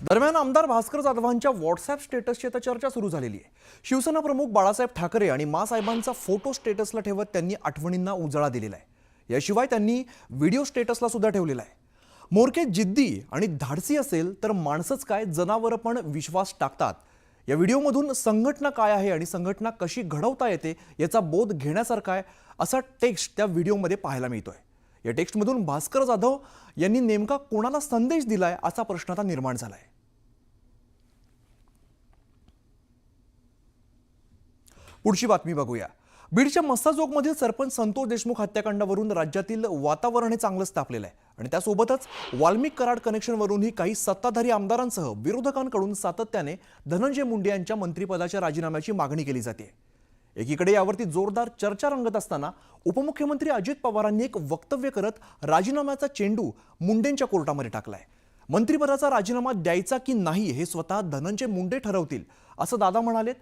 दरम्यान आमदार भास्कर जाधवांच्या व्हॉट्सअप स्टेटसची आता चर्चा सुरू झालेली आहे। शिवसेना प्रमुख बाळासाहेब ठाकरे आणि मासाहेबांचा फोटो स्टेटसला ठेवत त्यांनी आठवणींना उजाळा दिलेला आहे। याशिवाय त्यांनी व्हिडिओ स्टेटसला सुद्धा ठेवलेला आहे। मोरके जिद्दी आणि धाडसी असेल तर माणसंच काय जनावरं पण विश्वास टाकतात। या व्हिडिओमधून संघटना काय आहे आणि संघटना कशी घडवता येते याचा बोध घेण्यासारखा आहे असा टेक्स्ट त्या व्हिडिओमध्ये पाहायला मिळतोय। या टेक्स्टमधून भास्कर जाधव यांनी नेमका कोणाला संदेश दिलाय असा प्रश्न आता निर्माण झालाय। पुढची बातमी बघूया। बीडच्या मस्साजोगमधील सरपंच संतोष देशमुख हत्याकांडावरून राज्यातील वातावरण हे चांगलंच तापलेलं आहे आणि त्यासोबतच वाल्मिक कराड कनेक्शनवरूनही काही सत्ताधारी आमदारांसह विरोधकांकडून सातत्याने धनंजय मुंडे यांच्या मंत्रिपदाच्या राजीनाम्याची मागणी केली जाते। एकीकडे यावरती जोरदार चर्चा रंगत असताना उपमुख्यमंत्री अजित पवारांनी एक वक्तव्य करत राजीनाम्याचा चेंडू मुंडेंच्या कोर्टामध्ये टाकलाय। मंत्रिपदाचा राजीनामा द्यायचा की नाही हे स्वतः धनंजय मुंडे ठरवतील असं दादा म्हणालेत।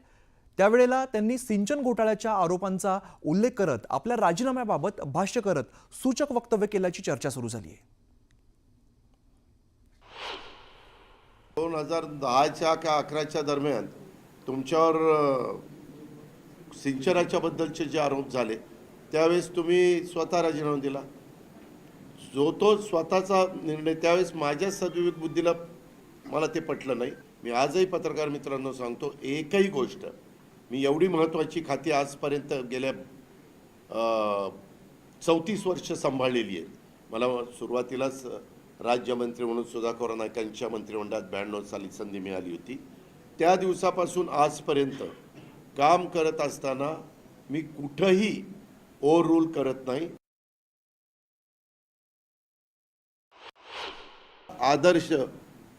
त्यावेळेला त्यांनी सिंचन घोटाळ्याच्या आरोपांचा उल्लेख करत आपल्या राजीनाम्याबाबत भाष्य करत सूचक वक्तव्य केल्याची चर्चा सुरू झाली आहे। 2010च्या का 11च्या दरम्यान तुमच्यावर सिंचनाच्या बद्दलचे जे आरोप झाले त्यावेळेस तुम्ही स्वतः राजीनामा दिला। जो तो स्वतःचा निर्णय त्यावेळेस माझ्या सद्विवेक बुद्धीला मला ते पटलं नाही। मी आजही पत्रकार मित्रांनो सांगतो, एकही गोष्ट मी एवढी महत्त्वाची खाती आजपर्यंत गेल्या 34 वर्ष सांभाळलेली आहे। मला सुरुवातीलाच राज्यमंत्री म्हणून सुधाकर नाईकांच्या मंत्रिमंडळात 92 साली संधी मिळाली होती। त्या दिवसापासून आजपर्यंत काम करत असताना मी कुठेही ओव्हर रूल करत नाही। आदर्श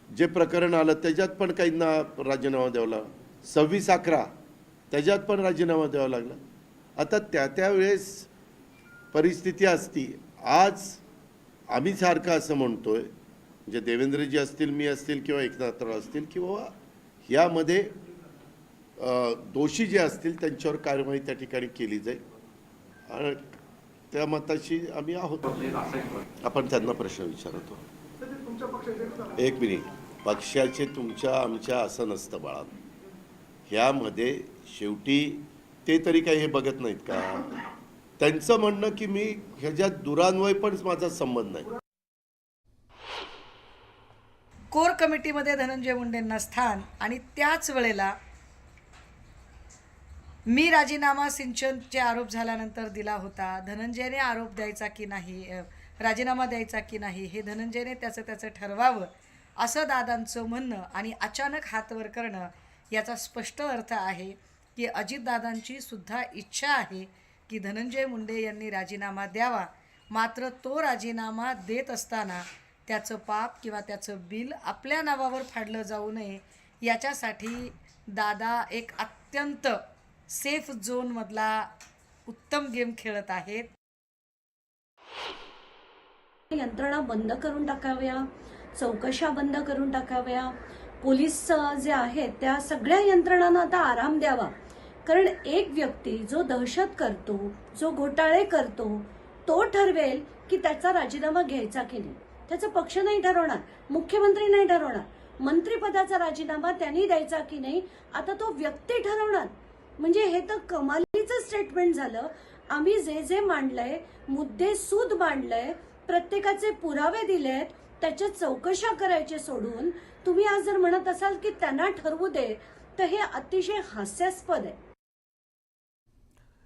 जे प्रकरण आलं त्याच्यात पण काहींना राजीनामा द्यावा लागला। 26/11 त्याच्यात पण राजीनामा द्यावा लागला। आता त्यावेळेस परिस्थिती असती। आज आम्ही सारखं असं म्हणतोय, म्हणजे देवेंद्रजी असतील, मी असतील किंवा एकनाथराव असतील किंवा यामध्ये दोषी जे असतील त्यांच्यावर कारवाई त्या ठिकाणी केली जाईल आणि त्या मताशी आम्ही आहोत। आपण त्यांना प्रश्न विचारतो। एक मिनिट, पक्षाचे तुमच्या आमच्या असं नसतं बाळा। ह्यामध्ये शेवटी ते तरी काही हे बघत नाहीत का? त्यांचं म्हणणं की मी ह्याच्यात दुरान्वय पण माझा संबंध नाही। कोर कमिटीमध्ये धनंजय मुंडेंना स्थान आणि त्याच वेळेला मी राजीनामा सिंचनचे आरोप झाल्यानंतर दिला होता। धनंजयने आरोप द्यायचा की नाही, राजीनामा द्यायचा की नाही हे धनंजयने त्याचं ठरवावं असं दादांचं म्हणणं आणि अचानक हात वर करणं याचा स्पष्ट अर्थ आहे की अजितदादांची सुद्धा इच्छा आहे की धनंजय मुंडे यांनी राजीनामा द्यावा। मात्र तो राजीनामा देत असताना त्याचं पाप किंवा त्याचं बिल आपल्या नावावर फाडलं जाऊ नये याच्यासाठी दादा एक अत्यंत सेफ झोनमधला उत्तम गेम खेळत आहेत। यंत्रणा बंद करून टाकाव्या, चौकशा बंद करून टाकाव्या, पोलीस जे आहेत त्या सगळ्या यंत्रणांना आता आराम द्यावा। कारण एक व्यक्ती जो दहशत करतो, जो घोटाळे करतो, तो ठरवेल की त्याचा राजीनामा घ्यायचा की नाही। त्याचा पक्ष नाही ठरवणार, मुख्यमंत्री नाही ठरवणार, मंत्रिपदाचा राजीनामा त्यांनी द्यायचा की नाही आता तो व्यक्ती ठरवणार। म्हणजे हे तर कमालीचं स्टेटमेंट झालं। आम्ही जे मांडलंय, मुद्दे सूद मांडलंय, प्रत्येकाचे पुरावे दिलेत, त्याच्या चौकशा करायचे सोडून तुम्ही आज जर म्हणत असाल की त्यांना ठरवू दे तर हे अतिशय हास्यास्पद आहे।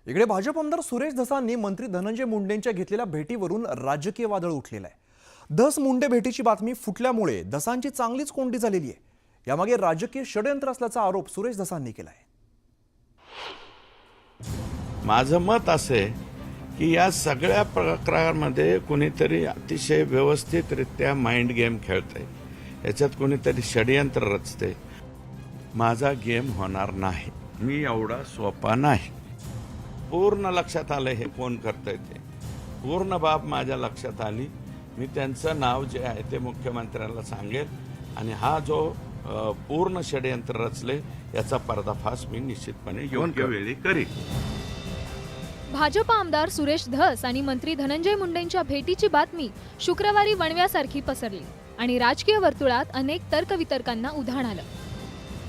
इकडे भाजप आमदार सुरेश धसांनी मंत्री धनंजय मुंडेंच्या घेतलेल्या भेटीवरून राजकीय वादळ उठलेलं आहे। धस मुंडे भेटीची बातमी फुटल्यामुळे धसांची चांगलीच कोंडी झालेली आहे। यामागे राजकीय षडयंत्र असल्याचा आरोप सुरेश धसांनी केला आहे। माझं मत असे की या सगळ्या प्रकारामध्ये कोणीतरी अतिशय व्यवस्थितरित्या माइंड गेम खेळतंय, याच्यात कोणीतरी षडयंत्र रचते। माझा गेम होणार नाही, मी एवढा सोपा नाही। पूर्ण लक्षात आलं हे कोण करतंय ते, पूर्ण बाब माझ्या लक्षात आली। मी त्यांचं नाव जे आहे ते मुख्यमंत्र्यांना सांगेल आणि हा जो पूर्ण षडयंत्र रचले याचा पर्दाफाश मी निश्चितपणे योग्य वेळी करीन। भाजप आमदार सुरेश धस आणि मंत्री धनंजय मुंडेंच्या भेटीची बातमी शुक्रवारी वणव्यासारखी पसरली। आणि राजकीय वर्तुळात अनेक तर्कवितर्कांना उधाण आलं.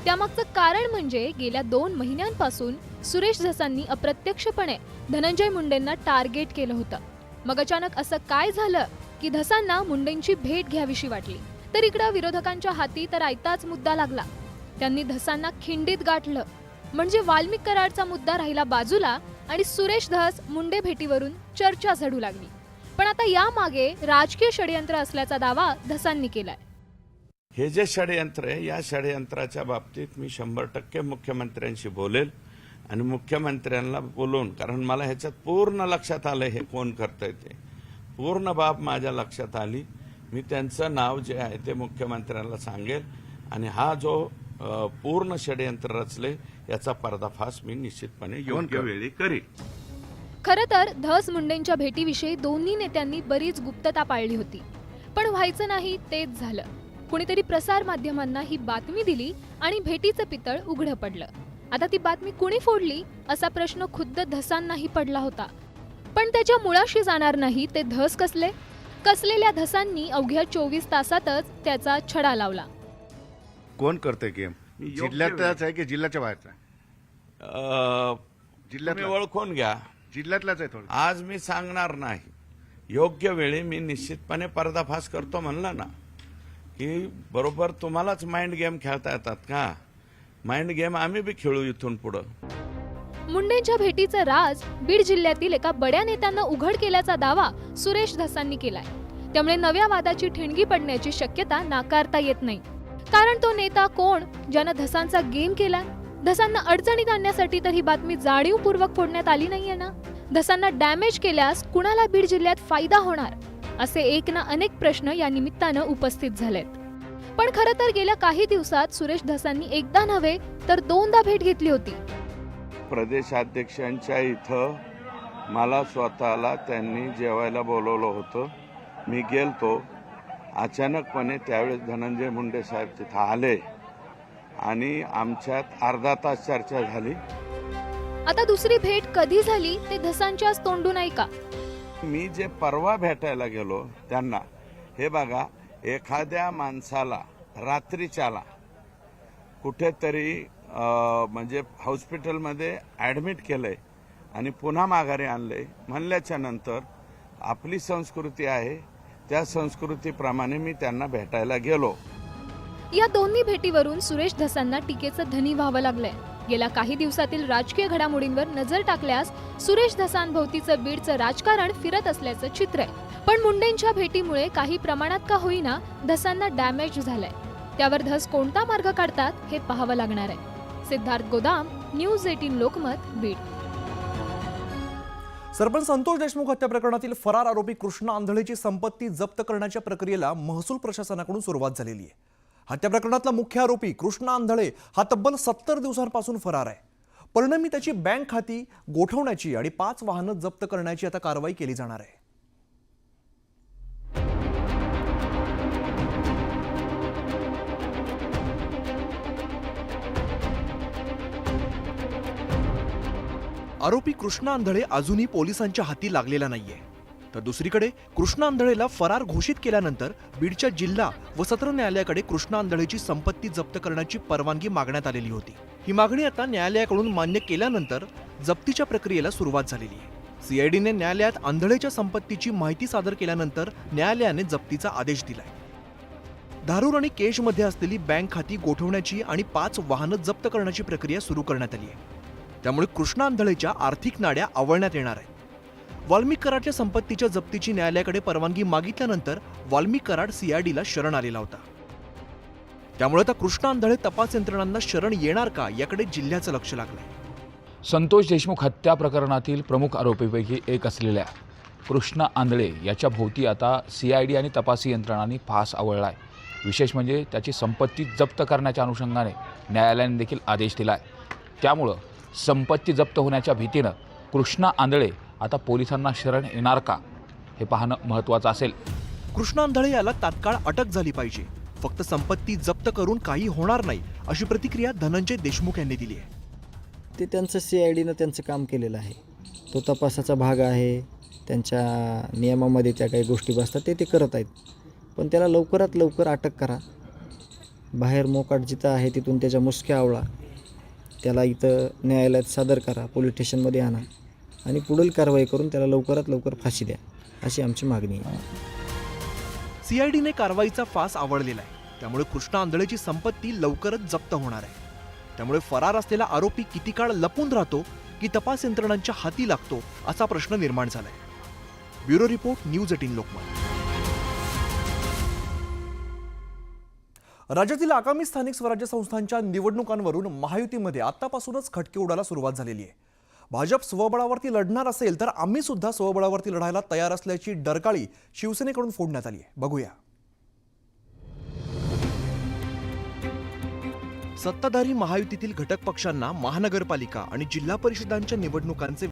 त्यामागचं कारण म्हणजे गेल्या 2 महिन्यांपासून सुरेश धसांनी अप्रत्यक्षपणे धनंजय मुंडेंना टार्गेट केलं होतं. मग अचानक असं काय झालं की धसांना मुंडेंची भेट घ्यावीशी वाटली. तर इकडं विरोधकांच्या हाती तर आयताच मुद्दा लागला. त्यांनी धसांना खिंडीत गाठलं. म्हणजे वाल्मिक कराडचा मुद्दा राहिला बाजूला आणि सुरेश धस मुंडे भेटीवरून चर्चा झडू लागली. पण आता यामागे राजकीय षडयंत्र असल्याचा दावा धसांनी केलाय. हे जे षडयंत्र आहे, या षडयंत्राच्या बाबतीत मी 100% मुख्यमंत्र्यांशी बोलेल आणि मुख्यमंत्र्यांना बोलून, कारण मला ह्याच्यात पूर्ण लक्षात आलं हे कोण करतंय ते, पूर्ण बाब माझ्या लक्षात आली. मी त्यांचं नाव जे आहे ते मुख्यमंत्र्यांना सांगेल आणि हा जो पूर्ण षडयंत्र रचले याचा पर्दाफाश मी निश्चितपणे योग्य वेळी करीन. खरं तर धस मुंडेंच्या भेटीविषयी दोन्ही नेत्यांनी बरीच गुप्तता पाळली होती. पण व्हायचं नाही तेच झालं. कुणीतरी प्रसार माध्यमांना ही बातमी दिली आणि भेटीचं पितळ उघडं पडलं. आता ती बातमी कुणी फोडली असा प्रश्न खुद्द धसांनाही पडला होता. पण त्याच्या मुळाशी जाणार नाही ते धस कसलेल्या धसांनी अवघ्या 24 तासातच त्याचा छडा लावला. कोण करते गेम? योग्य जिल्ह्यातलाच आहे की जिल्ह्याच्या बाहेरचा आहे? तुम्ही जिल्ह्यातला ओळखून घ्या. जिल्ह्यातलाच आहे थोडं. आज मी सांगणार नाही. योग्य वेळी मी निश्चितपणे पर्दाफाश करतो म्हणलं ना, की बरोबर तुम्हालाच माइंड गेम खेळता येतात का? माइंड गेम आम्ही बी खेळू इथून पुढं. मुंडेंच्या भेटीचं राज बीड जिल्ह्यातील एका बड्या नेत्यांना उघड केल्याचा दावा सुरेश धसांनी केलाय. त्यामुळे नव्या वादाची ठिणगी पडण्याची शक्यता नाकारता येत नाही. कारण तो नेता कोण ज्यानं धसांचा गेम केला? धसांना अडचणीत आणण्यासाठी तर ही बातमी जाणीवपूर्वक फोडण्यात आली नाहीये ना? धसांना डॅमेज केल्यास कुणाला बीड जिल्ह्यात फायदा होणार? असे एक ना अनेक प्रश्न या निमित्तानं उपस्थित झालेत. पण खरं तर गेल्या काही दिवसात सुरेश धसांनी एकदा नव्हे तर 2दा भेट घेतली होती. प्रदेशाध्यक्षांच्या इथं मला स्वतःला त्यांनी जेवायला बोलवलं होतं. मी गेलतो. अचानकपणे त्यावेळेस धनंजय मुंडे साहेब तिथं आले आणि आमच्यात अर्धा तास चर्चा झाली. आता दुसरी भेट कधी झाली ते धसांच्याच तोंडून ऐका. मी जे परवा भेटायला गेलो त्यांना, हे बघा, एखाद्या माणसाला रात्रीच्याला कुठेतरी म्हणजे हॉस्पिटलमध्ये ॲडमिट केलंय आणि पुन्हा माघारी आणलंय म्हणल्याच्या नंतर आपली संस्कृती आहे, त्या संस्कृतीप्रमाणे मी त्यांना भेटायला गेलो. या दोन्ही भेटीवरून सुरेश धसांना टीकेचं धनी व्हावं लागलंय. गेल्या काही दिवसातील राजकीय घडामोडींवर नजर टाकल्यास सुरेश धसांभोवतीचं बीडचं राजकारण फिरत असल्याचं चित्र आहे. पण मुंडेंच्या भेटीमुळे काही प्रमाणात का होईना धसांना डॅमेज झालंय. त्यावर धस कोणता मार्ग काढतात हे पाहावं लागणार आहे. सिद्धार्थ गोदाम, न्यूज 18 लोकमत, बीड. सरपंच संतोष देशमुख हत्या प्रकरणातील फरार आरोपी कृष्णा आंधळेची संपत्ती जप्त करण्याच्या प्रक्रियेला महसूल प्रशासनाकडून सुरुवात झालेली आहे. हत्या प्रकरणातला मुख्य आरोपी कृष्णा आंधळे हा तब्बल 70 दिवसांपासून फरार आहे. परिणामी त्याची बँक खाती गोठवण्याची आणि 5 वाहनं जप्त करण्याची आता कारवाई केली जाणार आहे. आरोपी कृष्णा आंधळे अजूनही पोलिसांच्या हाती लागलेला नाहीये. तर दुसरीकडे कृष्णा आंधळेला फरार घोषित केल्यानंतर बीडच्या जिल्हा व सत्र न्यायालयाकडे कृष्णा आंधळेची संपत्ती जप्त करण्याची परवानगी मागण्यात आलेली होती. ही मागणी आता न्यायालयाकडून मान्य केल्यानंतर जप्तीच्या प्रक्रियेला सुरुवात झालेली आहे. सीआयडीने न्यायालयात आंधळेच्या संपत्तीची माहिती सादर केल्यानंतर न्यायालयाने जप्तीचा आदेश दिलाय. धारूर आणि केशमध्ये असलेली बँक खाती गोठवण्याची आणि 5 वाहनं जप्त करण्याची प्रक्रिया सुरू करण्यात आली आहे. त्यामुळे कृष्णा आंधळेच्या आर्थिक नाड्या आवळण्यात येणार आहेत. वाल्मिक कराडच्या संपत्तीच्या जप्तीची न्यायालयाकडे परवानगी मागितल्यानंतर वाल्मिक कराड सीआयडीला शरण आलेला होता. त्यामुळे आता कृष्णा आंधळे तपास यंत्रणांना शरण येणार का याकडे जिल्ह्याचं लक्ष लागलंय. संतोष देशमुख हत्या प्रकरणातील प्रमुख आरोपीपैकी एक असलेल्या कृष्णा आंधळे याच्या भोवती आता सीआयडी आणि तपासी यंत्रणांनी फास आवळला आहे. विशेष म्हणजे त्याची संपत्ती जप्त करण्याच्या अनुषंगाने न्यायालयाने देखील आदेश दिला आहे. त्यामुळं संपत्ती जप्त होण्याच्या भीतीनं कृष्णा आंधळे आता पोलिसांना शरण येणार का हे पाहणं महत्त्वाचं असेल. कृष्णा आंधळे याला तात्काळ अटक झाली पाहिजे, फक्त संपत्ती जप्त करून काही होणार नाही अशी प्रतिक्रिया धनंजय देशमुख यांनी दिली आहे. ते त्यांचं सीआयडीनं त्यांचं काम केलेलं आहे. तो तपासाचा भाग आहे. त्यांच्या नियमामध्ये त्या काही गोष्टी बसतात ते करत आहेत. पण त्याला लवकरात लवकर अटक करा. बाहेर मोकाट जिथं आहे तिथून त्याच्या मुसक्या आवळा, त्याला इथं न्यायालयात सादर करा, पोलीस स्टेशनमध्ये आणा आणि पुढील कारवाई करून त्याला लवकरात लवकर फाशी द्या, अशी आमची मागणी आहे. सीआयडीने कारवाईचा फास आवळलेला आहे. त्यामुळे कृष्णा आंधळेची संपत्ती लवकरच जप्त होणार आहे. त्यामुळे फरार असलेला आरोपी किती काळ लपून राहतो की तपास यंत्रणांच्या हाती लागतो असा प्रश्न निर्माण झालाय. Bureau report, news 18 Lokmat. राज्यातील आगामी स्थानिक स्वराज्य संस्थांच्या निवडणुकांवरून महायुतीमध्ये आतापासूनच खटके उडायला सुरुवात झालेली आहे. भाजप स्वबळावरती लढणार असेल तर आम्ही सुद्धा स्वबळावरती लढायला तयार असल्याची डरकाळी शिवसेनेकडून फोडण्यात आली आहे. बघूया. सत्ताधारी महायुतीतील घटक पक्षांना महानगरपालिका आणि जिल्हा परिषदांच्या निवडणुकांचे